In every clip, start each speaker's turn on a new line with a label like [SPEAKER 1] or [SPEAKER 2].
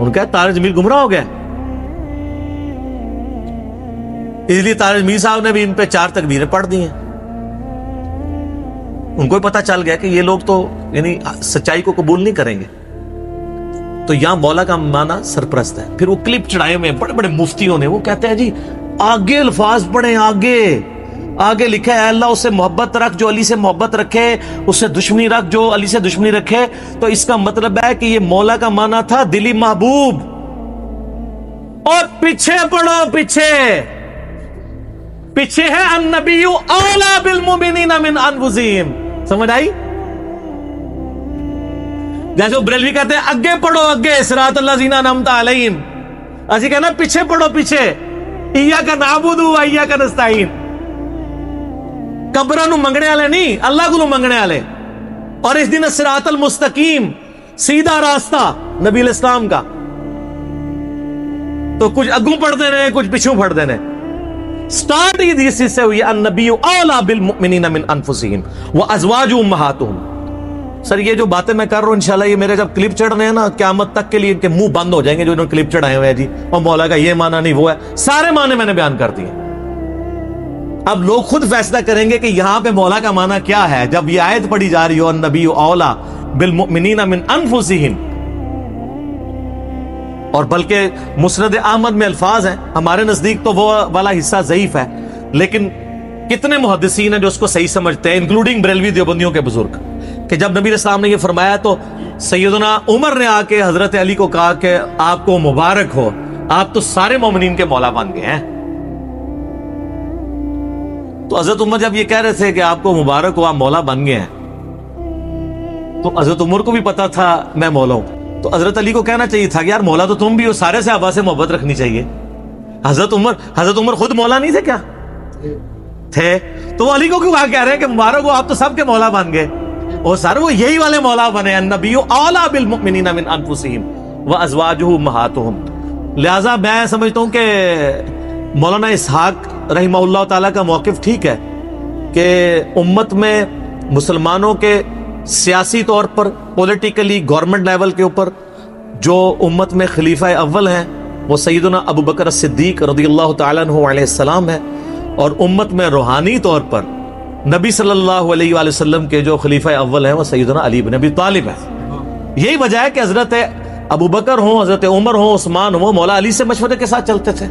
[SPEAKER 1] ان کا تارج میر گمراہ ہو گیا، اس لیے تارج میر صاحب نے بھی ان پہ 4 تکبیریں پڑھ دی ہیں. ان کو پتا چل گیا کہ یہ لوگ تو یعنی سچائی کو قبول نہیں کریں گے. تو یہاں مولا کا معنی سرپرست ہے. پھر وہ کلپ چڑھائے ہوئے بڑے بڑے مفتیوں نے، وہ کہتے ہیں جی آگے الفاظ پڑھیں، آگے لکھا ہے اللہ اس سے محبت رکھ جو علی سے محبت رکھے، اس سے دشمنی رکھ جو علی سے دشمنی رکھے. تو اس کا مطلب ہے کہ یہ مولا کا معنی تھا دلی محبوب. اور پیچھے پڑھو، پیچھے ہے النبی اولی بالمؤمنین من انفسہم. سمجھ آئی؟ جیسے وہ بریلوی کہتے ہیں اگے پڑھو، اگے صراط الذین انعمت علیہم. اسی کہنا پیچھے پڑھو، پیچھے ایاک نعبد و ایاک نستعین. قبراں نو منگنے والے نہیں، اللہ کو منگنے والے. اور اس دن صراط المستقیم، سیدھا راستہ نبی الاسلام کا. تو کچھ اگوں پڑھتے رہے، کچھ پچھوں پڑھتے رہے. سٹارٹ ہی اس سے ہوئی النبی اولی بالمؤمنین من انفسہم وازواجہ امہاتہم. سر یہ جو باتیں میں کر رہا ہوں انشاءاللہ یہ میرے جب کلپ چڑھ رہے ہیں نا قیامت تک کے لیے ان کے منہ بند ہو جائیں گے جو انہوں نے کلپ چڑھائے ہوئے ہیں جی اور مولا کا یہ معنی نہیں وہ ہے. سارے معنی میں نے بیان کر دیے. اب لوگ خود فیصلہ کریں گے کہ یہاں پہ مولا کا معنی کیا ہے. جب یہ آیت پڑھی جا رہی ہو النبی اولی بالمؤمنین من انفسہم، اور بلکہ مسند احمد میں الفاظ ہیں، ہمارے نزدیک تو وہ والا حصہ ضعیف ہے، لیکن کتنے محدثین ہیں جو اس کو صحیح سمجھتے ہیں انکلوڈنگ بریلوی دیوبندیوں کے بزرگ، کہ جب نبی اسلام نے یہ فرمایا تو سیدنا عمر نے آ کے حضرت علی کو کہا کہ آپ کو مبارک ہو، آپ تو سارے مومنین کے مولا بن گئے ہیں. تو حضرت عمر جب یہ کہہ رہے تھے کہ آپ کو مبارک ہو آپ مولا بن گئے ہیں، تو حضرت عمر کو بھی پتا تھا میں مولا ہوں. تو حضرت علی کو کہنا چاہیے تھا کہ یار مولا تو تم بھی ہو، سارے صحابہ سے محبت رکھنی چاہیے. حضرت عمر خود مولا نہیں تھے کیا؟ تھے. تو وہ علی کو کیوں کہہ رہے ہیں کہ مبارک ہو آپ تو سب کے مولا بن گئے؟ اور سر وہ یہی والے مولا بنے النبی اولی بالمؤمنین من انفسہم وازواجہ امہاتہم. لہذا میں سمجھتا ہوں کہ مولانا اسحاق رحمہ اللہ تعالیٰ کا موقف ٹھیک ہے کہ امت میں مسلمانوں کے سیاسی طور پر پولیٹیکلی گورنمنٹ لیول کے اوپر جو امت میں خلیفہ اول ہیں وہ سیدنا ابو بکر الصدیق رضی اللہ تعالیٰ عنہ علیہ السلام ہے، اور امت میں روحانی طور پر نبی صلی اللہ علیہ وآلہ وسلم کے جو خلیفہ اول ہیں وہ سیدنا علی بن ابی طالب ہے. یہی وجہ ہے کہ حضرت ابو بکر ہوں، حضرت عمر ہوں، عثمان ہوں، مولا علی سے مشورے کے ساتھ چلتے تھے،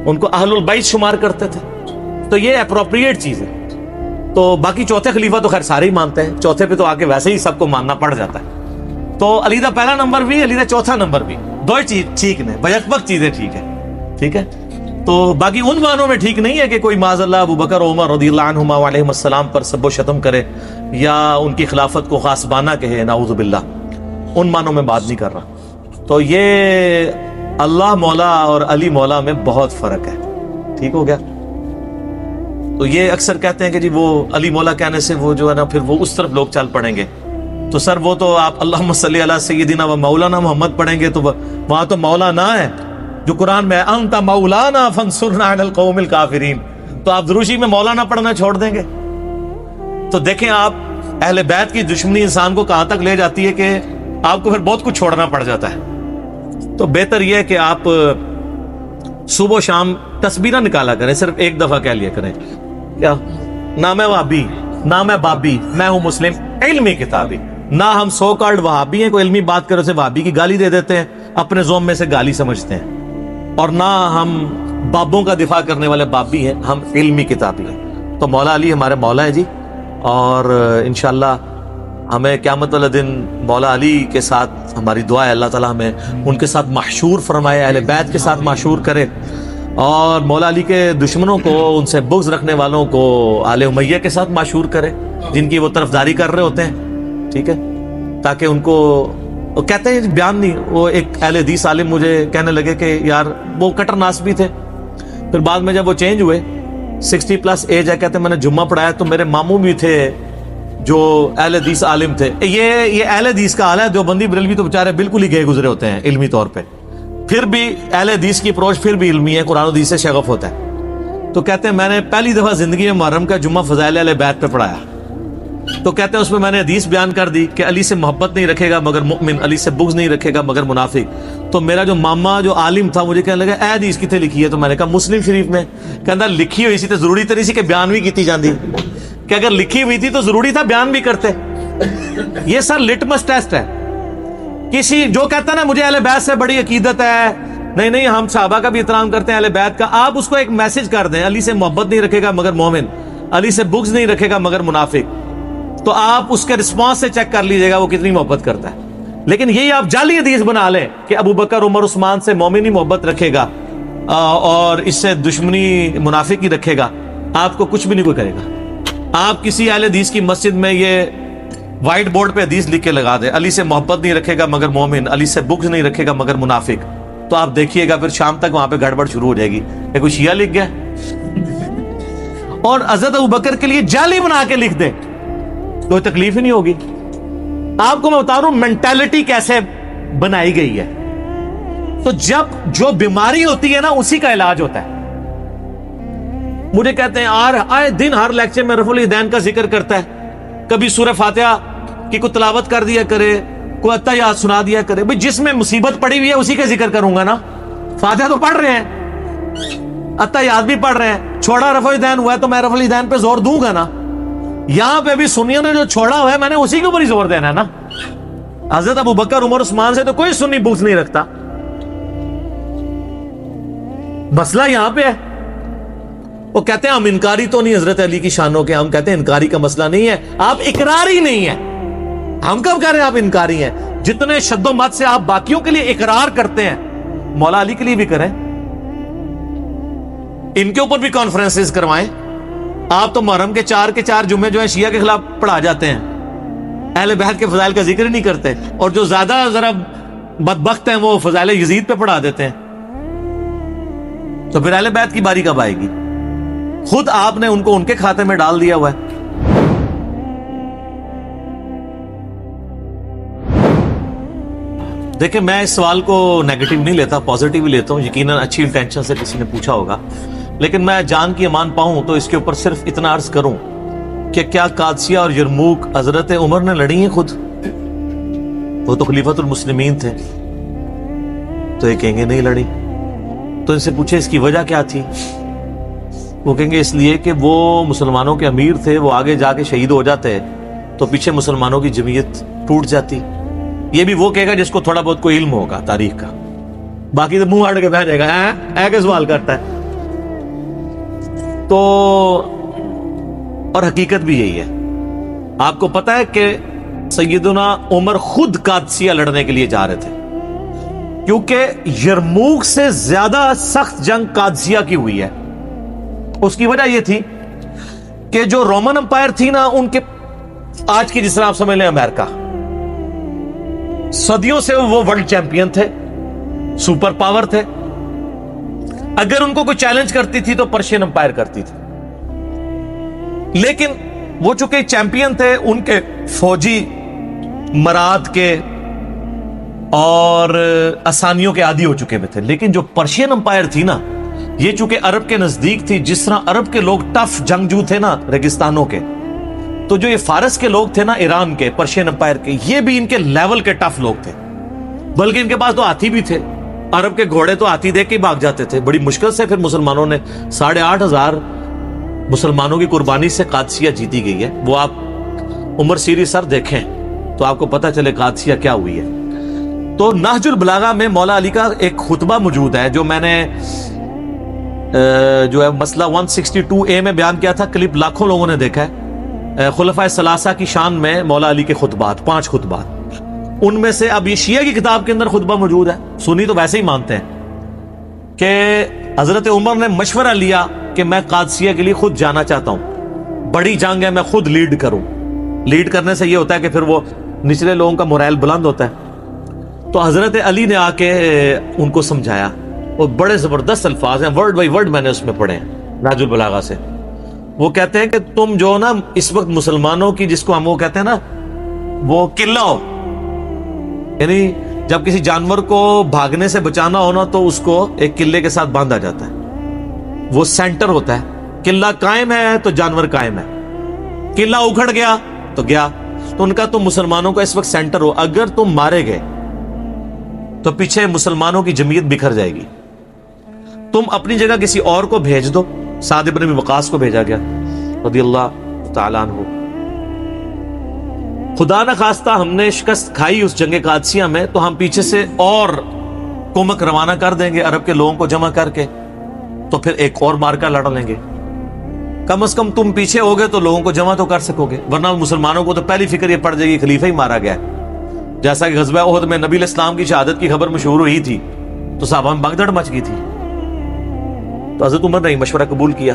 [SPEAKER 1] ان کو اہل البیت شمار کرتے تھے. تو یہ اپروپریٹ چیز ہے. تو باقی چوتھے خلیفہ تو خیر سارے ہی مانتے ہیں، چوتھے پہ تو آگے ویسے ہی سب کو ماننا پڑ جاتا ہے. تو علی دا پہلا نمبر بھی، علی دا چوتھا نمبر بھی، دو ہی چیز ٹھیک نے، بیک وقت چیزیں ٹھیک ہے، ٹھیک ہے. تو باقی ان معنوں میں ٹھیک نہیں ہے کہ کوئی معاذ اللہ ابو بکر عمر رضی اللہ عنہما علیہم السلام پر سب و شتم کرے یا ان کی خلافت کو غاصبانہ کہے، نعوذ باللہ. ان معنوں میں بات نہیں کر رہا. تو یہ اللہ مولا اور علی مولا میں بہت فرق ہے. ٹھیک ہو گیا. تو یہ اکثر کہتے ہیں کہ جی وہ علی مولا کہنے سے وہ جو ہے نا پھر وہ اس طرف لوگ چل پڑیں گے. تو سر وہ تو آپ اللہم صلی علی سیدنا و مولانا محمد پڑھیں گے تو وہاں تو مولانا ہے جو قرآن میں انت مولانا فانصرنا علی القوم الکافرین. تو آپ دروشی میں مولانا پڑھنا چھوڑ دیں گے؟ تو دیکھیں آپ اہل بیت کی دشمنی انسان کو کہاں تک لے جاتی ہے کہ آپ کو پھر بہت کچھ چھوڑنا پڑ جاتا ہے. تو بہتر یہ ہے کہ آپ صبح و شام تسبیح نکالا کریں، صرف ایک دفعہ کہہ لیا کریں کیا نہ میں وہابی نہ میں بابی، میں ہوں مسلم علمی کتابی. نہ ہم سو کالڈ وہابی ہیں، کوئی علمی بات کرے اسے وہابی کی گالی دے دیتے ہیں، اپنے زوم میں سے گالی سمجھتے ہیں. اور نہ ہم بابوں کا دفاع کرنے والے بابی ہیں، ہم علمی کتابی ہیں. تو مولا علی ہمارے مولا ہیں جی، اور انشاءاللہ ہمیں قیامت والے دن مولا علی کے ساتھ ہماری دعا ہے اللہ تعالیٰ ہمیں ان کے ساتھ محشور فرمائے، اہل بیت کے ساتھ محشور کرے، اور مولا علی کے دشمنوں کو، ان سے بغض رکھنے والوں کو آل امیہ کے ساتھ محشور کرے جن کی وہ طرفداری کر رہے ہوتے ہیں. ٹھیک ہے، تاکہ ان کو کہتے ہیں بیان نہیں. وہ ایک اہل حدیث عالم مجھے کہنے لگے کہ یار وہ کٹر ناس بھی تھے، پھر بعد میں جب وہ چینج ہوئے 60+ ایج ہے، کہتے ہیں میں نے جمعہ پڑھایا تو میرے ماموں بھی تھے جو اہل حدیث عالم تھے. یہ اہل حدیث کا حال ہے. دیوبندی بریلوی تو بیچارے بالکل ہی گئے گزرے ہوتے ہیں علمی طور پہ، پھر بھی اہل حدیث کی اپروچ پھر بھی علمی ہے، قرآن و حدیث سے شغف ہوتا ہے. تو کہتے ہیں میں نے پہلی دفعہ زندگی میں محرم کا جمعہ فضائل اہل بیت پہ پڑھایا. تو کہتے ہیں اس میں میں نے حدیث بیان کر دی کہ علی سے محبت نہیں رکھے گا مگر مؤمن، علی سے بغض نہیں رکھے گا مگر منافق۔ تو میرا جو ماما جو عالم تھا مجھے کہنے لگا اے حدیث کتنے لکھی ہے؟ تو میں نے کہا مسلم شریف میں۔ کہنا لکھی ہوئی سی تو ضروری تو نہیں سی کہ بیان بھی کیتی جاندی، کہ اگر لکھی ہوئی تھی تو ضروری تھا بیان بھی کرتے۔ یہ سر لٹمس ٹیسٹ ہے۔ کسی جو کہتا ہے نا مجھے اہل بیت سے بڑی عقیدت ہے، نہیں نہیں ہم صحابہ کا بھی احترام کرتے ہیں اہل بیت کا، آپ اس کو ایک میسج کر دیں علی سے محبت نہیں رکھے گا مگر مومن، علی سے بغض نہیں رکھے گا مگر منافق، تو آپ اس کے رسپانس سے چیک کر لیجئے گا وہ کتنی محبت کرتا ہے۔ لیکن یہی آپ جعلی حدیث بنا لیں کہ ابو بکر عمر عثمان سے مومن ہی محبت رکھے گا اور اس سے دشمنی منافق ہی رکھے گا، آپ کو کچھ بھی نہیں کوئی کرے گا۔ آپ کسی اہل حدیث کی مسجد میں یہ وائٹ بورڈ پہ حدیث لکھ کے لگا دیں علی سے محبت نہیں رکھے گا مگر مومن، علی سے بغض نہیں رکھے گا مگر منافق، تو آپ دیکھیے گا پھر شام تک وہاں پہ گڑبڑ شروع ہو جائے گی کہ کوئی شیعہ لکھ گیا۔ اور حضرت ابو بکر کے لیے جعلی بنا کے لکھ دیں، کوئی تکلیف ہی نہیں ہوگی۔ آپ کو میں بتا رہا ہوں مینٹالٹی کیسے بنائی گئی ہے۔ تو جب جو بیماری ہوتی ہے نا اسی کا علاج ہوتا ہے۔ مجھے کہتے ہیں آئے دن ہر لیکچر میں رفع الیدین کا ذکر کرتا ہے، کبھی سورہ فاتحہ کی کوئی تلاوت کر دیا کرے، کوئی اتحیات سنا دیا کرے۔ بھئی جس میں مصیبت پڑی ہوئی ہے اسی کا ذکر کروں گا نا، فاتحہ تو پڑھ رہے ہیں، اتحیات بھی پڑھ رہے ہیں، چھوڑا رفع الیدین ہوا ہے تو میں رفع الیدین پہ زور دوں گا نا۔ یہاں پہ بھی سنیوں نے جو چھوڑا ہوا ہے میں نے اسی کے اوپر ہی زور دینا ہے نا۔ حضرت ابو بکر عمر عثمان سے تو کوئی سنی بغض نہیں رکھتا، مسئلہ یہاں پہ ہے۔ وہ کہتے ہیں ہم انکاری تو نہیں حضرت علی کی شانوں کے، ہم کہتے ہیں انکاری کا مسئلہ نہیں ہے، آپ اقراری نہیں ہے۔ ہم کب کہہ رہے ہیں آپ انکاری ہیں؟ جتنے شد و مت سے آپ باقیوں کے لیے اقرار کرتے ہیں مولا علی کے لیے بھی کریں، ان کے اوپر بھی کانفرنسز کروائیں۔ آپ تو محرم کے چار جمعے جو ہیں شیعہ کے خلاف پڑھا جاتے ہیں، اہل بیت کے فضائل کا ذکر نہیں کرتے، اور جو زیادہ ذرا بدبخت ہیں وہ فضائل یزید پہ پڑھا دیتے ہیں۔ تو پھر اہل بیت کی باری کب آئے گی؟ خود آپ نے ان کو ان کے کھاتے میں ڈال دیا ہوا ہے۔ دیکھیں میں اس سوال کو نیگیٹو نہیں لیتا، پازیٹیو ہی لیتا ہوں، یقیناً اچھی انٹینشن سے کسی نے پوچھا ہوگا، لیکن میں جان کی امان پاؤں تو اس کے اوپر صرف اتنا عرض کروں کہ کیا قادسیہ اور یرموک حضرت عمر نے لڑی ہیں خود؟ وہ تو خلیفۃ المسلمین تھے، تو یہ کہیں گے نہیں لڑی۔ تو ان سے پوچھے اس کی وجہ کیا تھی؟ وہ کہیں گے اس لیے کہ وہ مسلمانوں کے امیر تھے، وہ آگے جا کے شہید ہو جاتے تو پیچھے مسلمانوں کی جمعیت ٹوٹ جاتی۔ یہ بھی وہ کہے گا جس کو تھوڑا بہت کوئی علم ہوگا تاریخ کا، باقی تو منہ ہٹ کے بیٹھ جائے گا اے کے سوال کرتا ہے۔ تو اور حقیقت بھی یہی ہے۔ آپ کو پتا ہے کہ سیدنا عمر خود قادسیہ لڑنے کے لیے جا رہے تھے، کیونکہ یرموک سے زیادہ سخت جنگ قادسیہ کی ہوئی ہے۔ اس کی وجہ یہ تھی کہ جو رومن امپائر تھی نا، ان کے آج کی جس طرح آپ سمجھ لیں امریکہ، صدیوں سے وہ ورلڈ چیمپئن تھے، سپر پاور تھے۔ اگر ان کو کوئی چیلنج کرتی تھی تو پرشین امپائر کرتی تھی، لیکن وہ چونکہ چیمپئن تھے، ان کے فوجی مراد کے اور آسانیوں کے عادی ہو چکے ہوئے تھے۔ لیکن جو پرشین امپائر تھی نا، یہ چونکہ عرب کے نزدیک تھی، جس طرح عرب کے لوگ ٹف جنگجو تھے نا ریگستانوں کے، تو جو یہ فارس کے لوگ تھے نا، ایران کے، پرشین امپائر کے، یہ بھی ان کے لیول کے ٹف لوگ تھے۔ بلکہ ان کے پاس تو ہاتھی بھی تھے، عرب کے گھوڑے تو ہاتھی دیکھ کے بھاگ جاتے تھے۔ بڑی مشکل سے پھر مسلمانوں نے 8,500 مسلمانوں کی قربانی سے قادسیہ جیتی گئی ہے۔ وہ آپ عمر سیریز سر دیکھیں تو آپ کو پتہ چلے قادسیہ کیا ہوئی ہے۔ تو نہج البلاغہ میں مولا علی کا ایک خطبہ موجود ہے جو میں نے جو ہے مسئلہ 162A میں بیان کیا تھا، کلپ لاکھوں لوگوں نے دیکھا ہے۔ خلفائے ثلاثہ کی شان میں مولا علی کے خطبات، 5 خطبات، ان میں سے اب یہ شیعہ کی کتاب کے اندر خطبہ موجود ہے۔ سنی تو ویسے ہی مانتے ہیں کہ حضرت عمر نے مشورہ لیا کہ میں قادسیہ کے لیے خود جانا چاہتا ہوں، بڑی جنگ ہے، میں خود لیڈ کروں۔ لیڈ کرنے سے یہ ہوتا ہے کہ پھر وہ نچلے لوگوں کا مورائل بلند ہوتا ہے۔ تو حضرت علی نے آ کے ان کو سمجھایا، اور بڑے زبردست الفاظ ہیں، ورڈ بائی ورڈ میں نے اس میں پڑھے ہیں نہج البلاغہ سے۔ وہ کہتے ہیں کہ تم جو نا اس وقت مسلمانوں کی، جس کو ہم وہ کہتے ہیں نا، وہ قلعہ ہو، یعنی جب کسی جانور کو بھاگنے سے بچانا ہونا تو اس کو ایک قلعے کے ساتھ باندھا جاتا ہے، وہ سینٹر ہوتا ہے۔ قلعہ قائم ہے تو جانور قائم ہے، قلعہ اکھڑ گیا تو گیا تو ان کا تم مسلمانوں کا اس وقت سینٹر ہو، اگر تم مارے گئے تو پیچھے مسلمانوں کی جمعیت بکھر جائے گی، تم اپنی جگہ کسی اور کو بھیج دو۔ سعد ابن ابی وقاص کو بھیجا گیا رضی اللہ تعالیٰ عنہ۔ خدا نہ خواستہ ہم نے شکست کھائی اس جنگ قادسیہ میں تو ہم پیچھے سے اور کمک روانہ کر دیں گے عرب کے لوگوں کو جمع کر کے، تو پھر ایک اور مارکا لڑ لیں گے۔ کم از کم تم پیچھے ہو گئے تو لوگوں کو جمع تو کر سکو گے، ورنہ مسلمانوں کو تو پہلی فکر یہ پڑ جائے گی خلیفہ ہی مارا گیا ہے۔ جیسا کہ غزوہ احد میں نبی علیہ السلام کی شہادت کی خبر مشہور ہوئی تھی تو صحابہ میں بھگدڑ مچ گئی تھی، تو حضرت عمر نے مشورہ قبول کیا،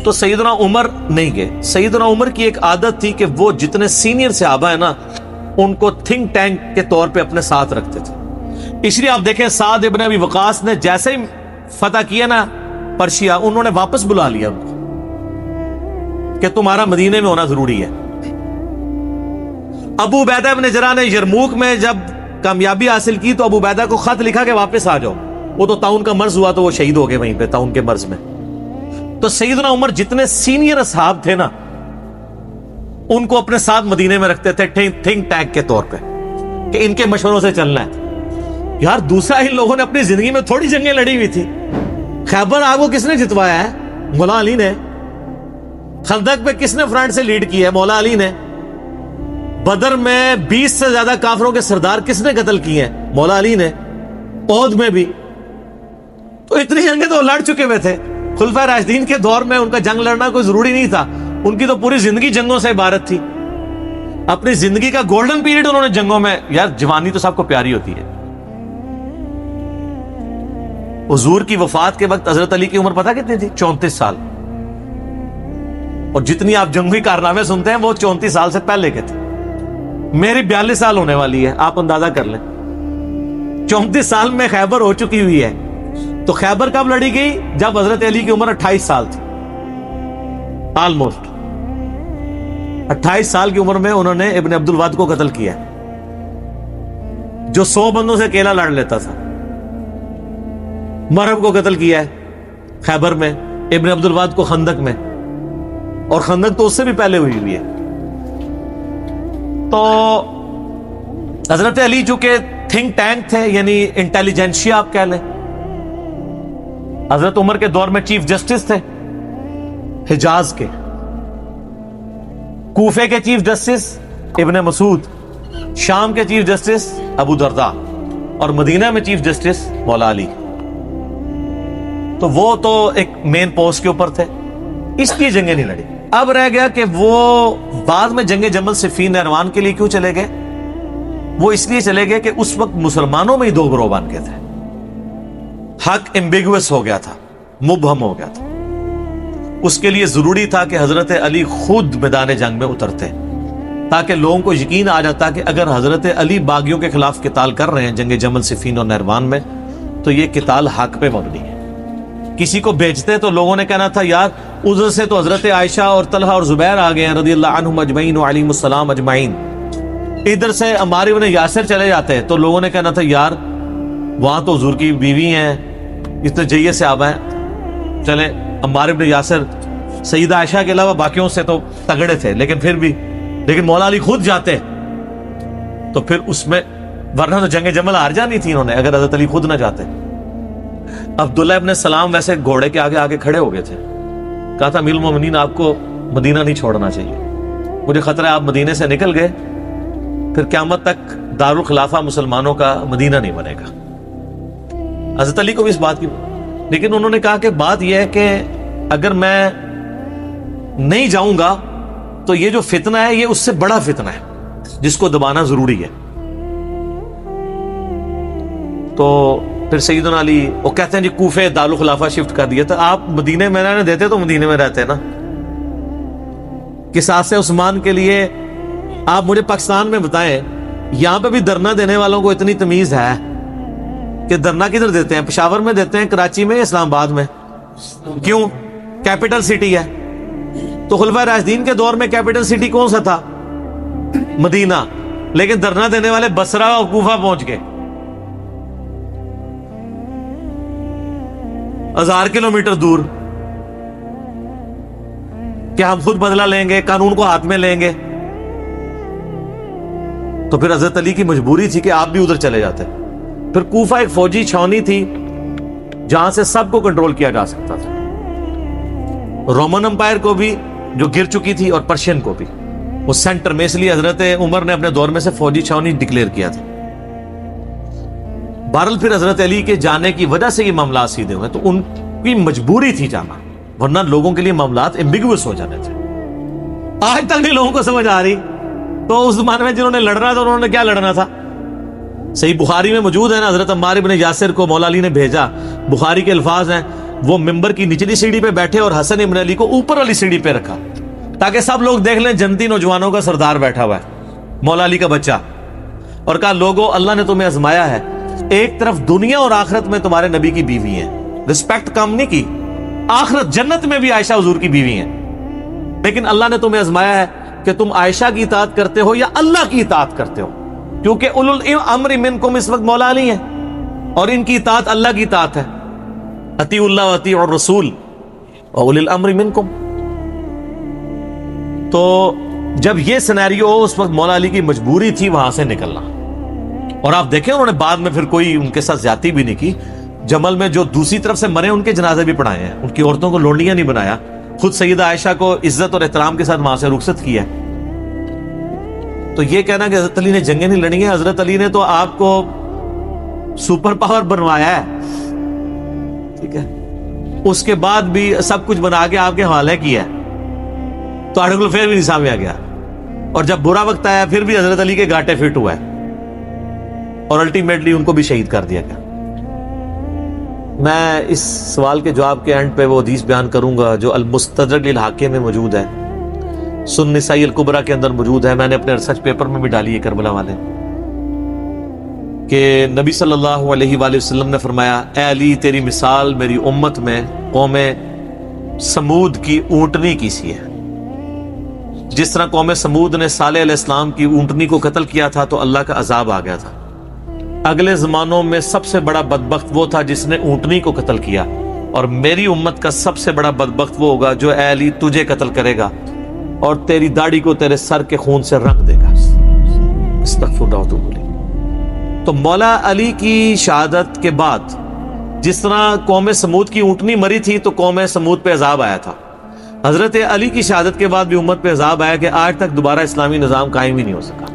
[SPEAKER 1] تو سیدنا عمر نہیں گئے۔ سیدنا عمر کی ایک عادت تھی کہ وہ جتنے سینئر صحابہ ہیں نا ان کو تھنک ٹینک کے طور پہ اپنے ساتھ رکھتے تھے۔ اس لیے آپ دیکھیں سعد ابن ابی وقاص نے جیسے ہی فتح کیا نا پرشیا، انہوں نے واپس بلا لیا ان کو کہ تمہارا مدینے میں ہونا ضروری ہے۔ ابو عبیدہ ابن جراح نے یرموک میں جب کامیابی حاصل کی تو ابو عبیدہ کو خط لکھا کہ واپس آ جاؤ، وہ تو طاعون کا مرض ہوا تو وہ شہید ہو گئے وہیں پہ طاعون کے مرض میں۔ تو سیدنا عمر جتنے سینئر اصحاب تھے نا ان کو اپنے ساتھ مدینے میں رکھتے تھے تھنک ٹینک کے طور پہ کہ ان کے مشوروں سے چلنا ہے۔ یار دوسرا ان لوگوں نے اپنی زندگی میں تھوڑی جنگیں لڑی ہوئی تھی۔ خیبر آپ کو کس نے جتوایا ہے؟ مولا علی نے۔ خندق پہ کس نے فرنٹ سے لیڈ کی ہے؟ مولا علی نے۔ بدر میں 20 سے زیادہ کافروں کے سردار کس نے قتل کیے ہیں؟ مولا علی نے۔ احد میں بھی۔ تو اتنی جنگیں تو لڑ چکے ہوئے تھے۔ خلفائے راشدین کے دور میں ان کا جنگ لڑنا کوئی ضروری نہیں تھا، ان کی تو پوری زندگی جنگوں سے عبارت تھی۔ اپنی زندگی کا گولڈن پیریڈ انہوں نے جنگوں میں، یار جوانی تو سب کو پیاری ہوتی ہے۔ حضور کی وفات کے وقت حضرت علی کی عمر پتہ کتنی تھی؟ 34 سال۔ اور جتنی آپ جنگی کارنامے سنتے ہیں وہ 34 سال سے پہلے کے تھے۔ میری 42 سال ہونے والی ہے، آپ اندازہ کر لیں۔ 34 سال میں خیبر ہو چکی ہوئی ہے۔ تو خیبر کب لڑی گئی؟ جب حضرت علی کی عمر 28 سال تھی، آلموسٹ 28 سال کی عمر میں انہوں نے ابن عبد الود کو قتل کیا جو 100 بندوں سے اکیلا لڑ لیتا تھا۔ مرہب کو قتل کیا ہے خیبر میں، ابن عبد الود کو خندق میں، اور خندق تو اس سے بھی پہلے ہوئی ہوئی ہے۔ تو حضرت علی جو کہ تھنک ٹینک تھے، یعنی انٹیلیجنشیا آپ کہہ لیں۔ حضرت عمر کے دور میں چیف جسٹس تھے حجاز کے، کوفے کے چیف جسٹس ابن مسعود، شام کے چیف جسٹس ابو درداء، اور مدینہ میں چیف جسٹس مولا علی۔ تو وہ تو ایک مین پوسٹ کے اوپر تھے، اس لیے جنگیں نہیں لڑی۔ اب رہ گیا کہ وہ بعد میں جنگ جمل صفین نہروان کے لیے کیوں چلے گئے؟ وہ اس لیے چلے گئے کہ اس وقت مسلمانوں میں ہی دو گروہ بن گئے تھے، حق ایمبیگوس ہو گیا تھا، مبہم ہو گیا تھا۔ اس کے لیے ضروری تھا کہ حضرت علی خود میدان جنگ میں اترتے تاکہ لوگوں کو یقین آ جاتا کہ اگر حضرت علی باغیوں کے خلاف قتال کر رہے ہیں جنگ جمل صفین اور نہروان میں تو یہ قتال حق پہ مبنی ہے۔ کسی کو بیچتے تو لوگوں نے کہنا تھا یار ادھر سے تو حضرت عائشہ اور طلحہ اور زبیر آ گئے ہیں رضی اللہ عنہم اجمعین وعلیہم السلام اجمعین، ادھر سے عمار ابن یاسر چلے جاتے ہیں تو لوگوں نے کہنا تھا یار وہاں تو حضور کی بیوی ہیں، اتنے جیے سے آبا ہیں، چلیں عمار ابن یاسر سیدہ عائشہ کے علاوہ باقیوں سے تو تگڑے تھے لیکن مولا علی خود جاتے تو پھر اس میں، ورنہ تو جنگ جمل ہار جانی تھی انہوں نے اگر حضرت علی خود نہ جاتے۔ عبداللہ ابن سلام ویسے گھوڑے کے آگے آگے کھڑے ہو گئے تھے، کہا تھا امیر المومنین آپ کو مدینہ نہیں چھوڑنا چاہیے، مجھے خطرہ ہے آپ مدینے سے نکل گئے پھر قیامت تک دارالخلافہ مسلمانوں کا مدینہ نہیں بنے گا۔ حضرت علی کو بھی اس بات کی، لیکن انہوں نے کہا کہ بات یہ ہے کہ اگر میں نہیں جاؤں گا تو یہ جو فتنہ ہے یہ اس سے بڑا فتنہ ہے جس کو دبانا ضروری ہے۔ تو پھر سیدنا علی وہ کہتے ہیں جی کوفے دارالخلافہ شفٹ کر دیا تھا، آپ مدینے میں رہنے دیتے تو مدینے میں رہتے نا۔ قصاص عثمان کے لیے آپ مجھے پاکستان میں بتائیں یہاں پہ بھی دھرنا دینے والوں کو اتنی تمیز ہے کہ دھرنا کدھر دیتے ہیں؟ پشاور میں دیتے ہیں، کراچی میں، اسلام آباد میں؟ کیوں؟ کیپٹل سٹی ہے۔ تو خلفائے راشدین کے دور میں کیپٹل سٹی کون سا تھا؟ مدینہ، لیکن دھرنا دینے والے بصرہ اور کوفہ پہنچ گئے، 1000 کلومیٹر دور، کہ ہم خود بدلہ لیں گے، قانون کو ہاتھ میں لیں گے۔ تو پھر حضرت علی کی مجبوری تھی کہ آپ بھی ادھر چلے جاتے. پھر کوفہ ایک فوجی چھاونی تھی جہاں سے سب کو کنٹرول کیا جا سکتا تھا, رومن امپائر کو بھی جو گر چکی تھی اور پرشین کو بھی, وہ سینٹر میں. اس لیے حضرت عمر نے اپنے دور میں سے فوجی چھاونی ڈکلیئر کیا تھا. بہرحال پھر حضرت علی کے جانے کی وجہ سے یہ معاملات سیدھے ہوئے, تو ان کی مجبوری تھی جانا, ورنہ لوگوں کے لیے معاملات ایمبیگوس ہو جانے تھے. آج تک نہیں لوگوں کو سمجھ آ رہی. تو اس زمانے میں جنہوں نے لڑنا تھا انہوں نے کیا لڑنا تھا؟ صحیح بخاری میں موجود ہے نا, حضرت عمار بن یاسر کو مولا علی نے بھیجا. بخاری کے الفاظ ہیں, وہ ممبر کی نچلی سیڑھی پہ بیٹھے اور حسن ابن علی کو اوپر والی سیڑھی پہ رکھا تاکہ سب لوگ دیکھ لیں جنتی نوجوانوں کا سردار بیٹھا ہوا ہے, مولا علی کا بچہ. اور کہا لوگو اللہ نے تمہیں آزمایا ہے, ایک طرف دنیا اور آخرت میں تمہارے نبی کی بیوی ہیں, رسپیکٹ کم نہیں کی, آخرت جنت میں بھی عائشہ حضور کی بیوی ہیں, لیکن اللہ نے تمہیں آزمایا ہے کہ تم عائشہ کی اطاعت کرتے ہو یا اللہ کی اطاعت کرتے ہو, کیونکہ اولو الامر منکم اس وقت مولا علی ہیں اور ان کی اطاعت اللہ کی اطاعت ہے. اطیعوا اللہ واطیعوا الرسول واولی الامر منکم. تو جب یہ سینیریو ہو, اس وقت مولا علی کی مجبوری تھی وہاں سے نکلنا. اور آپ دیکھیں انہوں نے بعد میں پھر کوئی ان کے ساتھ زیادتی بھی نہیں کی. جمل میں جو دوسری طرف سے مرے ان کے جنازے بھی پڑھائے ہیں, ان کی عورتوں کو لونڈیاں نہیں بنایا, خود سیدہ عائشہ کو عزت اور احترام کے ساتھ وہاں سے رخصت کیا. تو یہ کہنا کہ حضرت علی نے جنگیں نہیں لڑی ہیں, حضرت علی نے تو آپ کو سپر پاور بنوایا ہے, ٹھیک ہے, اس کے بعد بھی سب کچھ بنا کے آپ کے حوالے کیا ہے. تو آرٹیکل پھر بھی نہیں سامنے آ گیا, اور جب برا وقت آیا پھر بھی حضرت علی کے گھاٹے فٹ ہوا ہے, اور الٹیمیٹلی ان کو بھی شہید کر دیا گیا. میں اس سوال کے جواب کے اینڈ پہ وہ حدیث بیان کروں گا جو المستدرک للحاکم میں موجود ہے, سنن نسائی الکبریٰ کے اندر موجود ہے. میں نے اپنے ریسرچ پیپر میں بھی ڈالی ہے کربلا والے, کہ نبی صلی اللہ علیہ وآلہ وسلم نے فرمایا, اے علی تیری مثال میری امت میں قوم سمود کی اونٹنی کی سی ہے. جس طرح قوم سمود نے صالح علیہ السلام کی اونٹنی کو قتل کیا تھا تو اللہ کا عذاب آ گیا تھا. اگلے زمانوں میں سب سے بڑا بدبخت وہ تھا جس نے اونٹنی کو قتل کیا, اور میری امت کا سب سے بڑا بدبخت وہ ہوگا جو اے علی تجھے قتل کرے گا اور تیری داڑھی کو تیرے سر کے خون سے رنگ دے گا. استغفر اللہ واتوب الیہ. تو مولا علی کی شہادت کے بعد جس طرح قوم سمود کی اونٹنی مری تھی تو قوم سمود پہ عذاب آیا تھا, حضرت علی کی شہادت کے بعد بھی امت پہ عذاب آیا کہ آج تک دوبارہ اسلامی نظام قائم ہی نہیں ہو سکا.